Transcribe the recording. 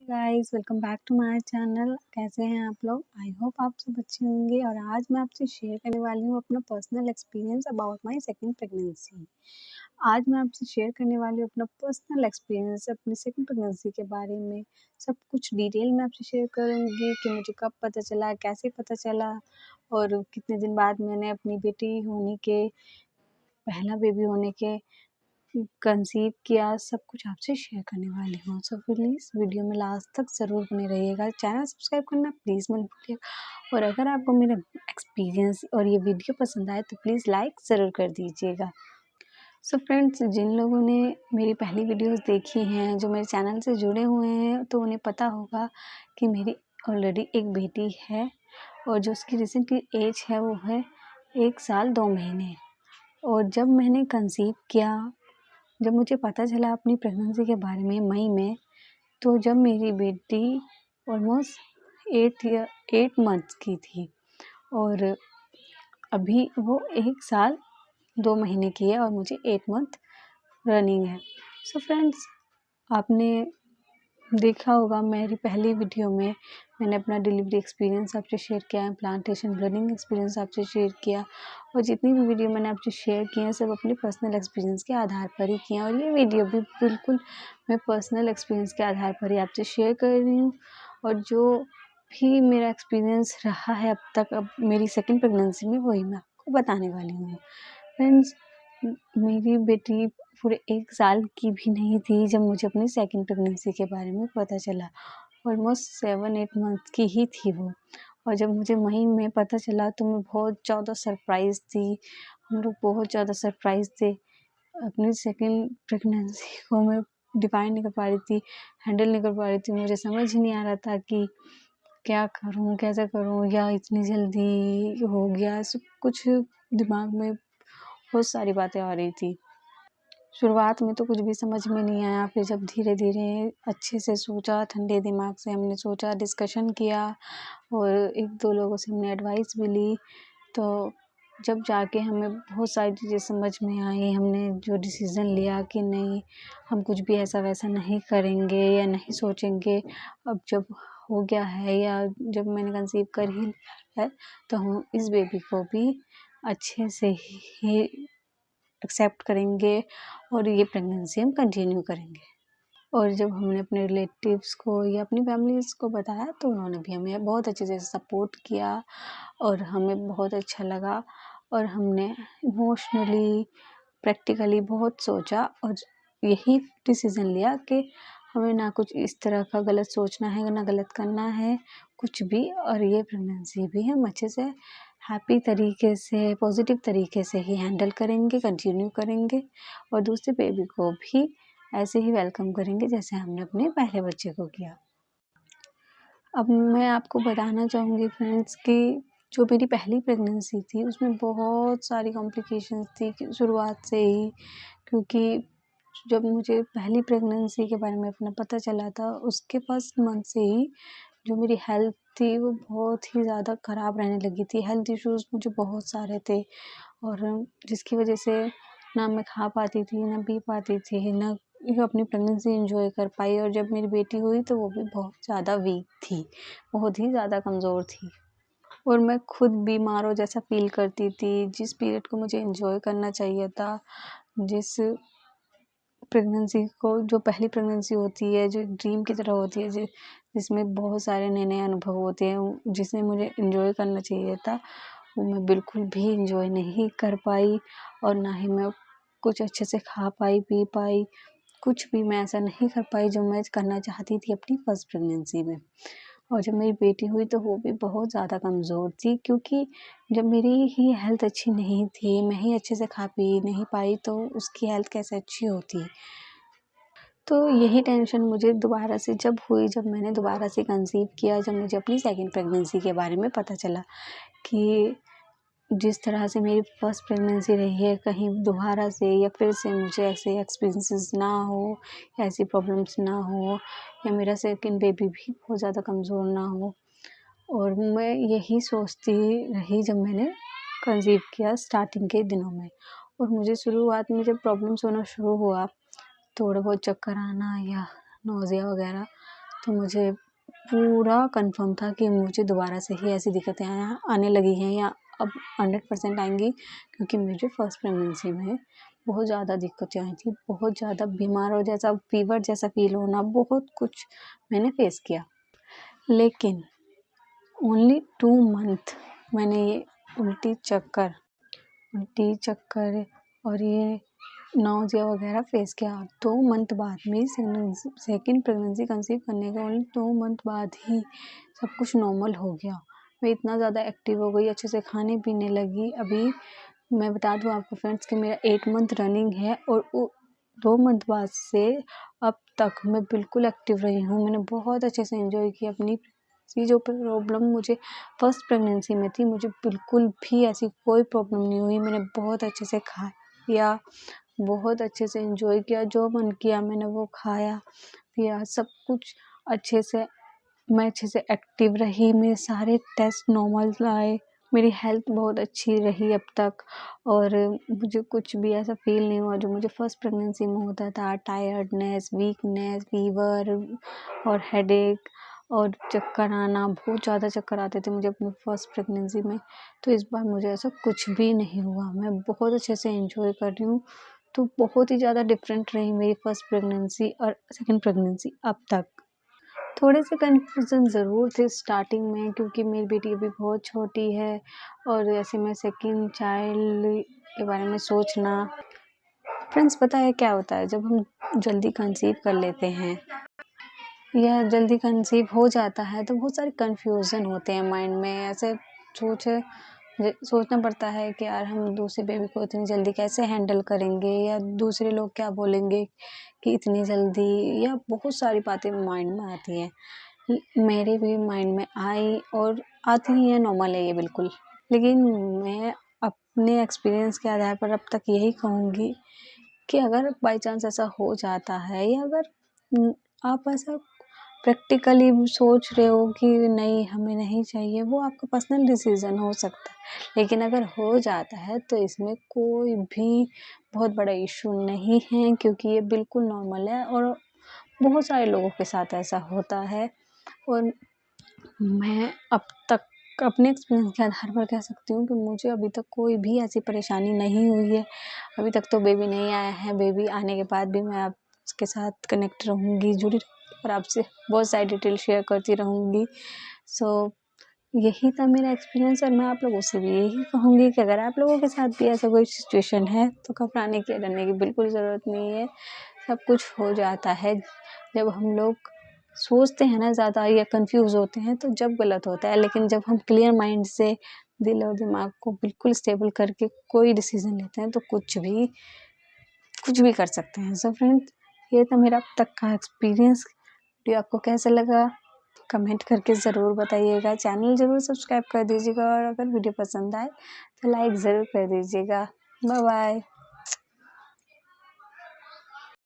Guys welcome back to my channel. कैसे हैं आप लोग? आई होप आप सब अच्छे होंगे। और आज मैं आपसे शेयर करने वाली हूँ अपना personal experience about my second pregnancy. आज मैं आपसे शेयर करने वाली हूँ अपना पर्सनल एक्सपीरियंस अपनी सेकंड प्रेगनेंसी के बारे में। सब कुछ डिटेल में आपसे शेयर करूँगी कि मुझे कब पता चला, कैसे पता चला और कितने दिन बाद मैंने अपनी बेटी होने के, पहला बेबी होने के कंसीव किया। सब कुछ आपसे शेयर करने वाली हूँ। सो प्लीज़ वीडियो में लास्ट तक ज़रूर बने रहिएगा। चैनल सब्सक्राइब करना प्लीज़ मत भूलिएगा। और अगर आपको मेरा एक्सपीरियंस और ये वीडियो पसंद आए तो प्लीज़ लाइक ज़रूर कर दीजिएगा। सो फ्रेंड्स, जिन लोगों ने मेरी पहली वीडियोस देखी हैं, जो मेरे चैनल से जुड़े हुए हैं, तो उन्हें पता होगा कि मेरी ऑलरेडी एक बेटी है और जो उसकी रिसेंटली एज है वो है 1 साल 2 महीने। और जब मैंने कंसीव किया, जब मुझे पता चला अपनी प्रेगनेंसी के बारे में मई में, तो जब मेरी बेटी ऑलमोस्ट 8 मंथ्स की थी और अभी वो 1 साल 2 महीने की है और मुझे 8 मंथ रनिंग है। सो फ्रेंड्स, आपने देखा होगा मेरी पहली वीडियो में मैंने अपना डिलीवरी एक्सपीरियंस आपसे शेयर किया है, प्लांटेशन रनिंग एक्सपीरियंस आपसे शेयर किया। और जितनी भी वीडियो मैंने आपसे शेयर की हैं सब अपने पर्सनल एक्सपीरियंस के आधार पर ही की हैं। और ये वीडियो भी बिल्कुल मैं पर्सनल एक्सपीरियंस के आधार पर ही आपसे शेयर कर रही हूँ। और जो भी मेरा एक्सपीरियंस रहा है अब तक, अब मेरी सेकेंड प्रेगनेंसी में, वही मैं आपको बताने वाली हूँ। फ्रेंड्स, मेरी बेटी पूरे 1 साल की भी नहीं थी जब मुझे अपनी सेकंड प्रेगनेंसी के बारे में पता चला। ऑलमोस्ट 7-8 मंथ की ही थी वो। और जब मुझे मई में पता चला तो मैं बहुत ज़्यादा सरप्राइज़ थी। हम लोग बहुत ज़्यादा सरप्राइज़ थे। अपनी सेकंड प्रेगनेंसी को मैं डिफाइन नहीं कर पा रही थी, हैंडल नहीं कर पा रही थी। मुझे समझ ही नहीं आ रहा था कि क्या करूँ, कैसे करूँ, या इतनी जल्दी हो गया। सब कुछ दिमाग में बहुत सारी बातें आ रही थी। शुरुआत में तो कुछ भी समझ में नहीं आया, फिर जब धीरे धीरे अच्छे से सोचा, ठंडे दिमाग से हमने सोचा, डिस्कशन किया और 1-2 लोगों से हमने एडवाइस भी ली, तो जब जाके हमें बहुत सारी चीज़ें समझ में आई। हमने जो डिसीज़न लिया कि नहीं, हम कुछ भी ऐसा वैसा नहीं करेंगे या नहीं सोचेंगे। अब जब हो गया है या जब मैंने कंसीव कर ही लिया है तो हम इस बेबी को भी अच्छे से ही एक्सेप्ट करेंगे और ये प्रेगनेंसी हम कंटिन्यू करेंगे। और जब हमने अपने रिलेटिव्स को या अपनी फैमिलीज़ को बताया तो उन्होंने भी हमें बहुत अच्छे से सपोर्ट किया और हमें बहुत अच्छा लगा। और हमने इमोशनली, प्रैक्टिकली बहुत सोचा और यही डिसीज़न लिया कि हमें ना कुछ इस तरह का गलत सोचना है, ना गलत करना है कुछ भी। और ये प्रेगनेंसी भी हम अच्छे से हैप्पी तरीके से, पॉजिटिव तरीके से ही हैंडल करेंगे, कंटिन्यू करेंगे और दूसरे बेबी को भी ऐसे ही वेलकम करेंगे जैसे हमने अपने पहले बच्चे को किया। अब मैं आपको बताना चाहूँगी फ्रेंड्स कि जो मेरी पहली प्रेगनेंसी थी उसमें बहुत सारी कॉम्प्लिकेशंस थी कि शुरुआत से ही। क्योंकि जब मुझे पहली प्रेगनेंसी के बारे में अपना पता चला था, उसके फर्स्ट मंथ से ही जो मेरी हेल्थ थी वो बहुत ही ज़्यादा ख़राब रहने लगी थी। हेल्थ इश्यूज़ मुझे बहुत सारे थे और जिसकी वजह से ना मैं खा पाती थी, ना पी पाती थी, ना अपनी प्रेगनेंसी एंजॉय कर पाई। और जब मेरी बेटी हुई तो वो भी बहुत ज़्यादा वीक थी, बहुत ही ज़्यादा कमज़ोर थी और मैं खुद बीमारों जैसा फ़ील करती थी। जिस पीरियड को मुझे एंजॉय करना चाहिए था, जिस प्रेगनेंसी को, जो पहली प्रेगनेंसी होती है, जो ड्रीम की तरह होती है, जिसमें बहुत सारे नए-नए अनुभव होते हैं, जिसे मुझे एंजॉय करना चाहिए था, वो मैं बिल्कुल भी एंजॉय नहीं कर पाई और ना ही मैं कुछ अच्छे से खा पाई, पी पाई। कुछ भी मैं ऐसा नहीं कर पाई जो मैं करना चाहती थी अपनी फर्स्ट प्रेगनेंसी में। और जब मेरी बेटी हुई तो वो भी बहुत ज़्यादा कमज़ोर थी, क्योंकि जब मेरी ही हेल्थ अच्छी नहीं थी, मैं ही अच्छे से खा पी नहीं पाई तो उसकी हेल्थ कैसे अच्छी होती। तो यही टेंशन मुझे दोबारा से जब हुई, जब मैंने दोबारा से कंसीव किया, जब मुझे अपनी सेकंड प्रेगनेंसी के बारे में पता चला कि जिस तरह से मेरी फर्स्ट प्रेगनेंसी रही है, कहीं दोबारा से या फिर से मुझे ऐसे एक्सपीरियंसेस ना हो, ऐसी प्रॉब्लम्स ना हो, या मेरा सेकंड बेबी भी बहुत ज़्यादा कमज़ोर ना हो। और मैं यही सोचती रही जब मैंने कंसीव किया स्टार्टिंग के दिनों में। और मुझे शुरुआत में जब प्रॉब्लम्स होना शुरू हुआ, थोड़ा बहुत चक्कर आना या नोज़िया वगैरह, तो मुझे पूरा कंफर्म था कि मुझे दोबारा से ही ऐसी दिक्कतें आने लगी हैं या अब 100% आएंगी, क्योंकि मुझे फर्स्ट प्रेगनेंसी में बहुत ज़्यादा दिक्कतें आई थी, बहुत ज़्यादा बीमार हो जैसा फीवर जैसा फील होना, बहुत कुछ मैंने फेस किया। लेकिन ओनली 2 मंथ मैंने ये उल्टी चक्कर और ये नाउज़िया वगैरह फेस किया। 2 मंथ बाद में सेकंड प्रेगनेंसी कंसीव करने के ओनली 2 मंथ बाद ही सब कुछ नॉर्मल हो गया। मैं इतना ज़्यादा एक्टिव हो गई, अच्छे से खाने पीने लगी। अभी मैं बता दूँ आपको फ्रेंड्स कि मेरा 8 मंथ रनिंग है और 2 मंथ बाद से अब तक मैं बिल्कुल एक्टिव रही हूँ। मैंने बहुत अच्छे से एंजॉय किया अपनी जो प्रॉब्लम मुझे फर्स्ट प्रेगनेंसी में थी, मुझे बिल्कुल भी ऐसी कोई प्रॉब्लम नहीं हुई। मैंने बहुत अच्छे से खाया, बहुत अच्छे से एंजॉय किया, जो मन किया मैंने वो खाया पिया, सब कुछ अच्छे से। मैं अच्छे से एक्टिव रही, मेरे सारे टेस्ट नॉर्मल आए, मेरी हेल्थ बहुत अच्छी रही अब तक, और मुझे कुछ भी ऐसा फील नहीं हुआ जो मुझे फर्स्ट प्रेगनेंसी में होता था, टायर्डनेस, वीकनेस, फीवर और हेडेक और चक्कर आना। बहुत ज़्यादा चक्कर आते थे मुझे अपनी फर्स्ट प्रेगनेंसी में, तो इस बार मुझे ऐसा कुछ भी नहीं हुआ। मैं बहुत अच्छे से एंजॉय कर रही हूँ। तो बहुत ही ज़्यादा डिफरेंट रही मेरी फर्स्ट प्रेगनेंसी और सेकंड प्रेगनेंसी अब तक। थोड़े से कन्फ्यूज़न ज़रूर थे स्टार्टिंग में, क्योंकि मेरी बेटी अभी बहुत छोटी है और ऐसे में सेकंड चाइल्ड के बारे में सोचना। फ्रेंड्स, पता है क्या होता है, जब हम जल्दी कंसीव कर लेते हैं या जल्दी कंसीव हो जाता है तो बहुत सारे कन्फ्यूज़न होते हैं माइंड में। ऐसे सोचना पड़ता है कि यार हम दूसरे बेबी को इतनी जल्दी कैसे हैंडल करेंगे, या दूसरे लोग क्या बोलेंगे कि इतनी जल्दी, या बहुत सारी बातें माइंड में आती हैं। मेरे भी माइंड में आई और आती ही है, नॉर्मल है ये बिल्कुल। लेकिन मैं अपने एक्सपीरियंस के आधार पर अब तक यही कहूँगी कि अगर बाई चांस ऐसा हो जाता है, या अगर आप ऐसा प्रैक्टिकली सोच रहे हो कि नहीं हमें नहीं चाहिए, वो आपका पर्सनल डिसीज़न हो सकता है। लेकिन अगर हो जाता है तो इसमें कोई भी बहुत बड़ा इशू नहीं है, क्योंकि ये बिल्कुल नॉर्मल है और बहुत सारे लोगों के साथ ऐसा होता है। और मैं अब तक अपने एक्सपीरियंस के आधार पर कह सकती हूँ कि मुझे अभी तक कोई भी ऐसी परेशानी नहीं हुई है। अभी तक तो बेबी नहीं आया है, बेबी आने के बाद भी मैं आपके साथ कनेक्ट रहूँगी, जुड़ी और आपसे बहुत सारी डिटेल शेयर करती रहूँगी। सो यही था मेरा एक्सपीरियंस, और मैं आप लोगों से भी यही कहूँगी कि अगर आप लोगों के साथ भी ऐसा कोई सिचुएशन है तो घबराने की डरने की बिल्कुल ज़रूरत नहीं है। सब कुछ हो जाता है। जब हम लोग सोचते हैं ना ज़्यादा या कंफ्यूज होते हैं तो जब गलत होता है, लेकिन जब हम क्लियर माइंड से दिल और दिमाग को बिल्कुल स्टेबल करके कोई डिसीजन लेते हैं तो कुछ भी कर सकते हैं। सो फ्रेंड्स, ये था मेरा अब तक का एक्सपीरियंस। वीडियो आपको कैसा लगा कमेंट करके ज़रूर बताइएगा। चैनल ज़रूर सब्सक्राइब कर दीजिएगा, और अगर वीडियो पसंद आए तो लाइक ज़रूर कर दीजिएगा। Bye bye.